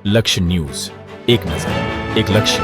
લક્ષ્ય ન્યૂઝ, એક નજર, એક લક્ષ્ય.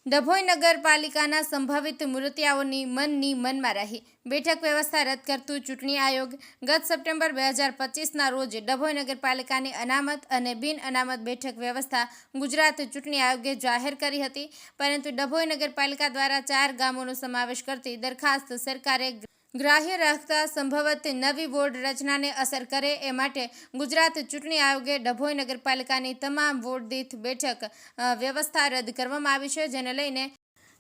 ડભોઈ નગરપાલિકાના સંભવિત મૂર્તિયાઓની મનની મનમાં રહી. બેઠક વ્યવસ્થા રદ કરતું ચૂંટણી આયોગ. ગત સપ્ટેમ્બર 2025ના રોજ ડભોઈ નગરપાલિકાની અનામત અને બિન અનામત બેઠક વ્યવસ્થા ગુજરાત ચૂંટણી આયોગે જાહેર કરી હતી, પરંતુ ડભોઈ નગરપાલિકા દ્વારા 4 ગામોનો સમાવેશ કરતી દરખાસ્ત સરકારે ગ્રાહ્ય રાખતા સંભવત નવી વોર્ડ રચનાને અસર કરે એ માટે ગુજરાત ચૂંટણી આયોગે ડભોઈ નગરપાલિકાની તમામ વોર્ડ દીઠ બેઠક વ્યવસ્થા રદ કરવામાં આવી છે, જેને લઈને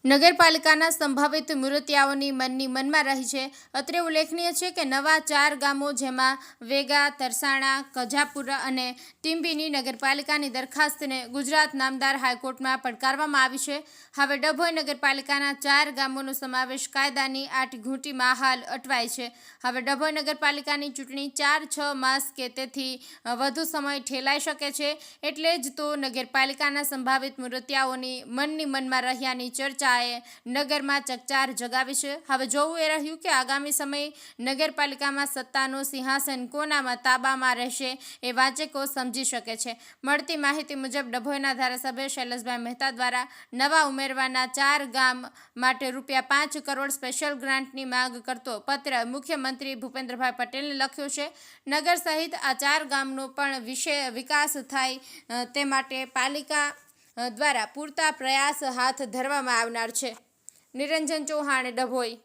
નગરપાલિકાના સંભવિત મૂર્તિયાઓની મનની મનમાં રહી છે. અત્રે ઉલ્લેખનીય છે કે નવા 4 ગામો જેમાં વેગા, તરસાણા, કજાપુરા અને ટીંબીની નગરપાલિકાની દરખાસ્તને ગુજરાત નામદાર હાઈકોર્ટમાં પડકારવામાં આવી છે. હવે ડભોઈ નગરપાલિકાના 4 ગામોનો સમાવેશ કાયદાની આઠઘૂંટીમાં હાલ અટવાય છે. હવે ડભોઈ નગરપાલિકાની ચૂંટણી 4-6 માસ કે તેથી વધુ સમય ઠેલાઈ શકે છે. એટલે જ તો નગરપાલિકાના સંભવિત મૂર્તિયાઓની મનની મનમાં રહ્યાની ચર્ચા નગરમાં ચકચાર જગાવી છે. હવે જોવું એ રહ્યું કે આગામી સમયે નગરપાલિકામાં સત્તાનું સિંહાસન કોનામાં તાબામાં રહેશે એ વાચકો સમજી શકે છે. મળતી માહિતી મુજબ ડભોઈના ધારાસભ્ય શૈલેષભાઈ મહેતા દ્વારા નવા ઉમેરવાના 4 ગામ માટે ₹5 કરોડ સ્પેશિયલ ગ્રાન્ટની માંગ કરતો પત્ર મુખ્યમંત્રી ભૂપેન્દ્રભાઈ પટેલને લખ્યો છે. નગર સહિત આ 4 ગામનો પણ વિકાસ થાય તે માટે પાલિકા દ્વારા પૂરતા પ્રયાસ હાથ ધરવામાં આવનાર છે. નિરંજન ચૌહાણ, ડભોઈ.